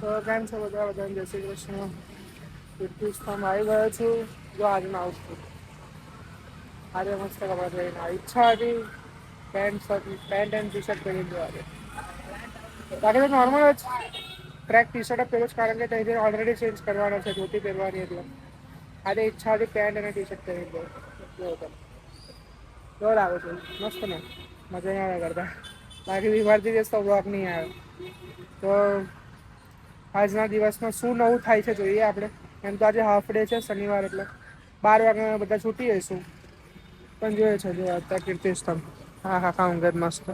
તો કેમ છો બધા? બધાને જય શ્રી કૃષ્ણ. તીર્થસ્થાન આવી ગયો છું. જો આજનો આઉટફિટ આજે મસ્ત કપડાં પહેરીને ઈચ્છા હતી પેન્ટ એન્ડ ટી શર્ટ પહેરીને જવાની. બાકી તો નોર્મલ જ ટ્રેક ટી શર્ટ જ પહેરું છું, કારણ કે ત્યાંથી ઓલરેડી ચેન્જ કરવાનો છે, ધોતી પહેરવાની એટલે આજે ઈચ્છા હતી પેન્ટ અને ટી શર્ટ પહેરીને જવું. કેવો લાગે છે? મસ્ત ને? મજા નહીં આવે કરતા. બાકી બીમારથી દિવસ તો બ્લોગ નહીં આવે. તો આજના દિવસમાં શું નવું થાય છે જોઈએ આપણે. એમ તો આજે હાફ ડે છે, શનિવાર એટલે 12 વાગે બધા છૂટી જઈશું. પણ જોઈએ છે જો અત્યારે કીર્તિસ્તંભ હા ઊંઘ જ મસ્ત.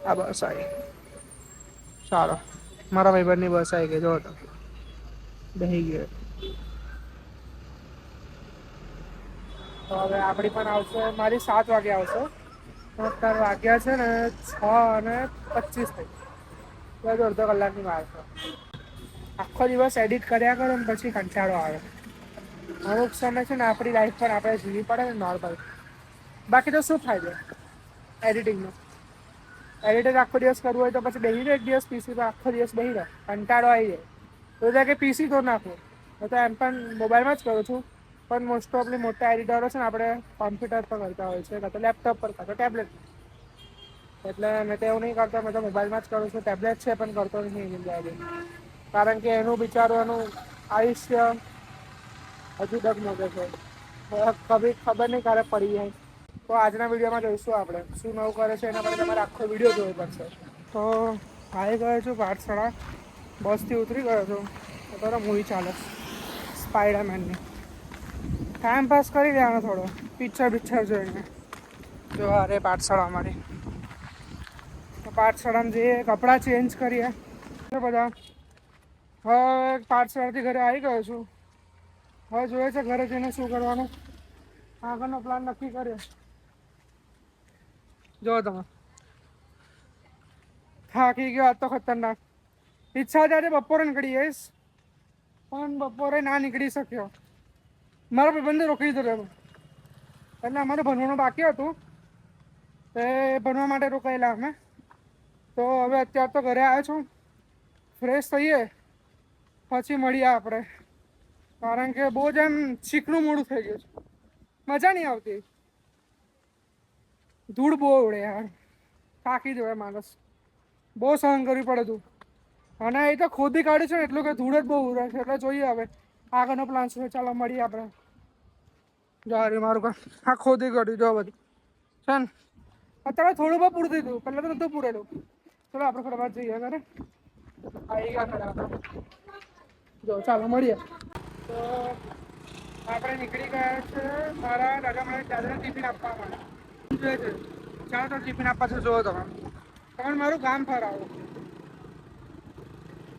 આ બસ આવી. ચાલો મારા ભાઈબંધની બસ આવી ગઈ જોવો તો બેસી ગયો. તો હવે આપડી પણ આવશે. મારી 7 વાગે આવશે. તો અત્યારે વાગ્યા છે ને 6:25 થઈ. તો અડધો કલાકની વાર છે. આખો દિવસ એડિટ કર્યા કરો ને પછી કંટાળો આવે. અમુક સમય છે ને આપણી લાઈફ પર આપણે જીવી પડે ને નોર્મલ. બાકી તો શું ફાયદો એડિટિંગનો? એડિટિંગ આખો દિવસ કરવું હોય તો પછી બેસી રહો એક દિવસ પીસી પર આખો દિવસ બેસી રહો, કંટાળો આવી જાય. તો કે પીસી તોડ નાખું. હું તો એમ પણ મોબાઈલમાં જ કરું છું. પણ મોસ્ટ ઓફલી મોટા એડિટરો છે ને આપણે કોમ્પ્યુટર પર કરતા હોય છે, કાં તો લેપટોપ પર, કાં તો ટેબ્લેટ પર. એટલે મેં તો એવું નહીં કરતો. મેં તો મોબાઈલમાં જ કરું છું. ટેબ્લેટ છે પણ કરતો નથી. કારણ કે એનું વિચારવાનું આયુષ્ય હજુ ડગમગે છે. ખબર નહીં ક્યારે પડી જાય. તો આજના વિડીયોમાં જોઈશું આપણે શું નવું કરે છે. એના માટે તમારે આખો વિડીયો જોવો પડશે. તો આવી ગયો છું પાઠશાળા. બસથી ઉતરી ગયો છું. તો મૂવી ચાલે સ્પાઈડરમેનની. ટાઈમ પાસ કરી દેવાનો થોડો પિક્ચર જોઈને. જો અરે પાઠશાળા અમારી. તો પાઠશાળામાં જઈએ, કપડાં ચેન્જ કરીએ બધા. હવે પાઠશાળાથી ઘરે આવી ગયો છું. હવે જોઈએ છે ઘરે જઈને શું કરવાનું. આગળનો પ્લાન નક્કી કર્યો. જો તમે થાકી ગયો આજ તો ખતરનાક. ઈચ્છા હતી આજે બપોરે નીકળી જઈશ, પણ બપોરે ના નીકળી શક્યો. મારા ભાઈબંધે રોકી દીધો. એટલે અમારે ભણવાનું બાકી હતું. એ ભણવા માટે રોકાયેલા અમે. તો હવે અત્યારે તો ઘરે આવ્યો છું. ફ્રેશ થઈએ પછી મળીએ આપણે. કારણ કે બહુ જ એમ ચીકણું મોડું થઈ ગયું છે. મજા નહીં આવતી. ધૂળ બહુ ઉડે યાર. થાકી જવાય માણસ. બહુ સહન કરવી પડે તું. અને એ તો ખોદી કાઢ્યું છે ને એટલું કે ધૂળ જ બહુ ઉડે છે. એટલે જોઈએ હવે આગળનો પ્લાન શું. ચાલો મળીએ આપણે. જો મારું આ ખોદી કાઢ્યું જો બધું છે ને. અત્યારે થોડું બહુ પૂરતું હતું. પહેલા તો નહોતું પૂરેલું. ચલો આપણે ફટાફટ જઈએ ઘરે. આવી ગયા ઘરે આપણે. જો ચાલો મળીએ. તો આપણે નીકળી ગયા છે મારા દાદા મને દાદાને ટિફિન આપવા માટે. જોઈએ છે. ચાલો તો ટિફિન આપવા છે. જુઓ તમે મારું ગામ ફરાવો.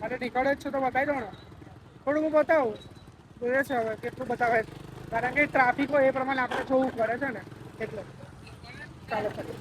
અરે નીકળે જ છે તો બતાવી દો ને. થોડું હું બતાવું. જોઈએ છે હવે કેટલું બતાવે. કારણ કે ટ્રાફિક હોય એ પ્રમાણે આપણે જોવું પડે છે ને એટલે. ચાલો ચાલો.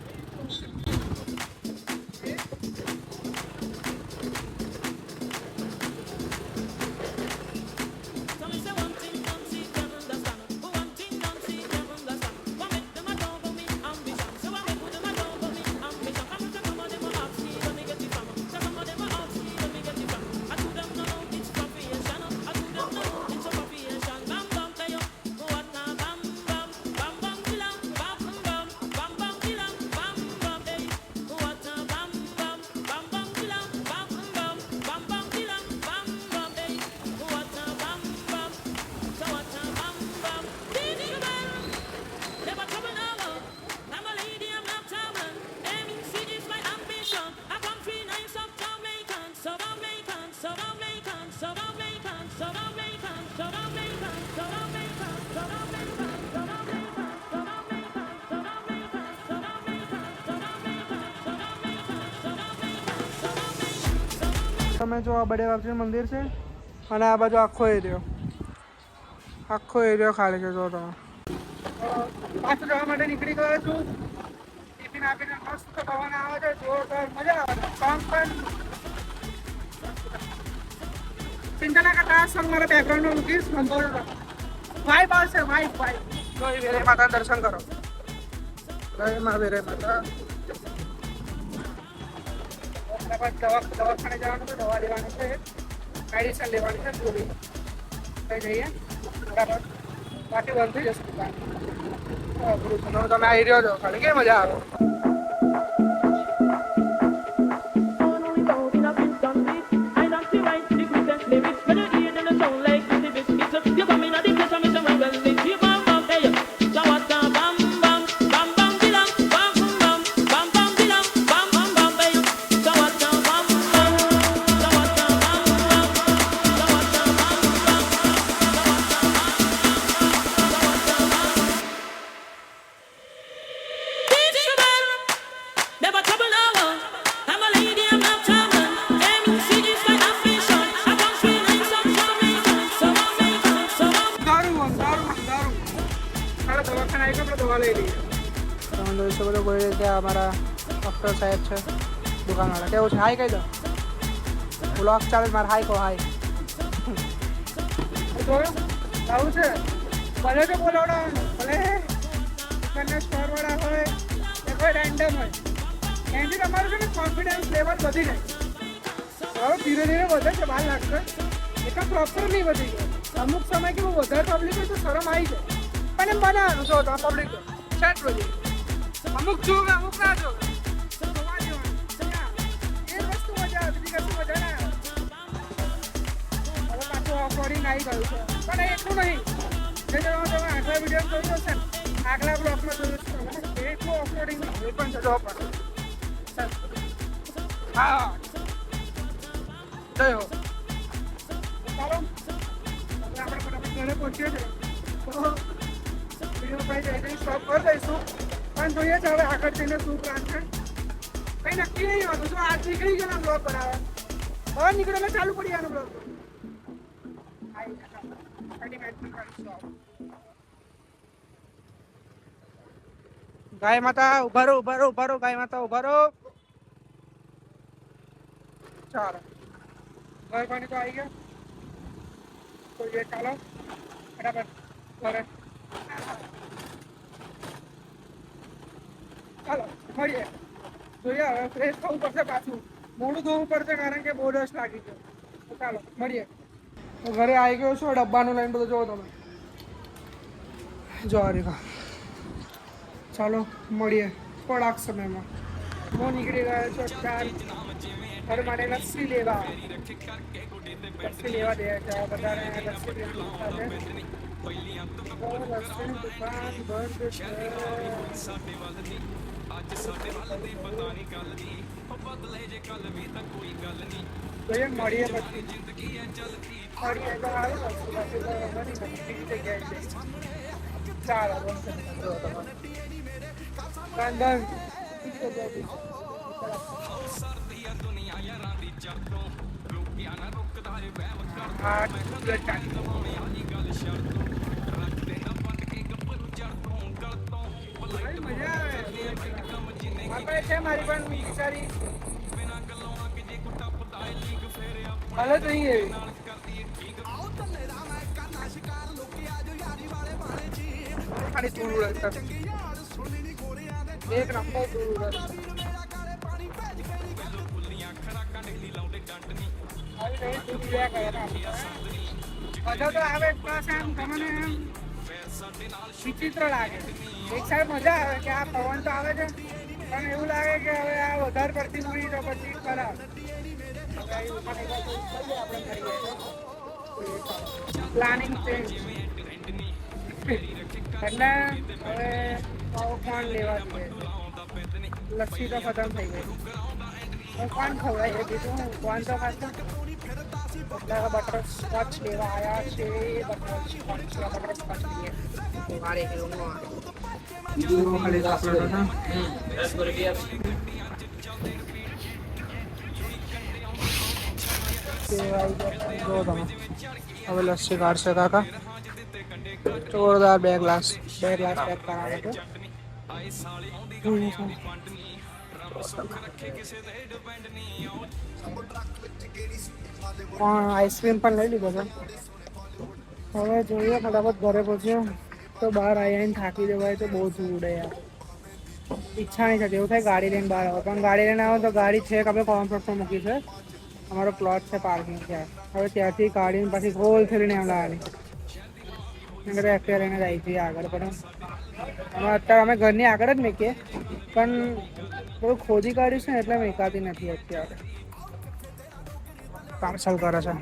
તમે જો આ બડે બાપજીનું મંદિર છે અને આ બાજુ આખો એરિયો ખાલી છે. જો તમે પાછું જવા માટે નીકળી ગયો છું. ટિફિન આપીને મસ્ત પવન આવે છે. જોરદાર મજા આવે. સોંગ પણ ચિંતા ના કરતા. આ સોંગ મારા બેકગ્રાઉન્ડમાં મૂકીશ. વાઇબ આવશે. વાઇબ જો એ વેરે માતા દર્શન કરો. જય મા વેરે માતા. દવાખાને જવાનું છે. દવા લેવાની છે. મેડિસિન લેવાની છે પૂરી કઈ જઈએ બરાબર બાકી બંધ થઈ જશે દુકાન તમે આવી રહ્યો છો ખાલી કેવી મજા આવે हमारा डॉक्टर साहेब છે દુકાનવાળા કેવું છે હાઈ કહી દો બ્લોગ ચાલે મારે હાઈ કહો હાઈ આવું છે ભલે તો બોલાવડો ભલે દુકાનના સ્ટોરવાળા હોય કે કોઈ રેન્ડમ હોય એનાથી તમારું છે ને કોન્ફિડન્સ લેવલ વધી જાય હવે ધીરે ધીરે વધે છે બહાર લાગશે એટલે પ્રોપર નહીં વધી ગયો અમુક સમય કેવું વધારે પબ્લિક હોય તો શરમ આવી જાય પણ એમ બનાવવાનું જો તો પબ્લિક સેટ વધી અમુક જોવે અમુક ના જોવે એ વસ્તુ મજા આવે બીજી કશું મજા ના આવે હવે પાછું ઓફરોડિંગ આવી ગયું છે પણ એટલું નહીં જે તમે આગલા વિડીયો જોયું હશે ને આગલા બ્લોકમાં જોયું છે એટલું ઓફરોડિંગ નહીં એ પણ જજો પણ હા જય હો ચાલો આપણે ફટાફટ ઘરે પહોંચીએ છીએ તો વિડીયો ભાઈ જઈ સ્ટોપ કરી દઈશું પણ જોઈએ છે હવે આગળ જઈને શું પ્લાન છે કંઈ નક્કી નહીં હોતું તો આજ નીકળી ગયો બ્લોગ બનાવે હવે નીકળે ચાલુ પડી જવાનો બ્લોગ ગાય માતા ઉભા રહો ગાય માતા ઉભા રહો ચાલો ઘર પાણી તો આવી ગયા તો એ ચાલો બરાબર ઘરે ચાલો મળીએ જોઈએ હવે ફ્રેશ થવું પડશે પાછું મોડું ધોવું પડશે કારણ કે બહુ રસ લાગી ગયો તો ચાલો મળીએ તો ઘરે આવી ગયો છો ડબ્બાનું લઈને બધું જોવો તમે જો રેખા ચાલો મળીએ થોડાક સમયમાં હું નીકળી ગયો છો ચાર ઘર માટે લસ્સી લેવા દે છે બધાને લસ્સી લસ્સીની દુકાન બંધ છે મળીએ ચાલો છે મારી પણ બિચારી હાલત નહીં એવી ખાલી થોડું એક નંબર થોડું બધા તો આવે પ્લસ એમ તમને એમ વિચિત્ર લાગે એક સાઈડ મજા આવે કે આ પવન તો આવે છે પણ એવું લાગે કે હવે આ વધારે પડતી મૂડી તો પછી ખરાબ પ્લાનિંગ ચેન્જ એટલે હવે કોણ લેવા જોઈએ લસ્સી તો ખતમ થઈ ગઈ કોણ ખવડાય કીધું કોણ તો ખાતું બટર સ્કોચ લેવા આવ્યા છે બટર સ્કોચ લઈએ મારે હવે લસ્સી કાઢશે કાકા જોરદાર બે ગ્લાસ પેક કરાવે છે આઈસ્ક્રીમ પણ લઈ લીધો છે હવે જોઈએ ફટાફટ ઘરે પહોંચ્યો તો બહાર આવીને થાકી જવાય તો બહુ જ ઉડે યાર ઈચ્છા નહીં થતી એવું થાય ગાડી લઈને બહાર આવો પણ ગાડી લઈને આવો તો ગાડી છે કે આપણે કોમ્ફર્ટમાં મૂકી છે અમારો પ્લોટ છે પાર્કિંગ છે હવે ત્યાંથી કાઢીને પછી ગોલ ફેરીને એમ લાવવાની અત્યારે એને જાય છીએ આગળ પણ અત્યારે અમે ઘરની આગળ જ મૂકીએ પણ થોડું ખોદી કાઢ્યું છે ને એટલે મેકાતી નથી અત્યારે પાર્સલ કરે છે.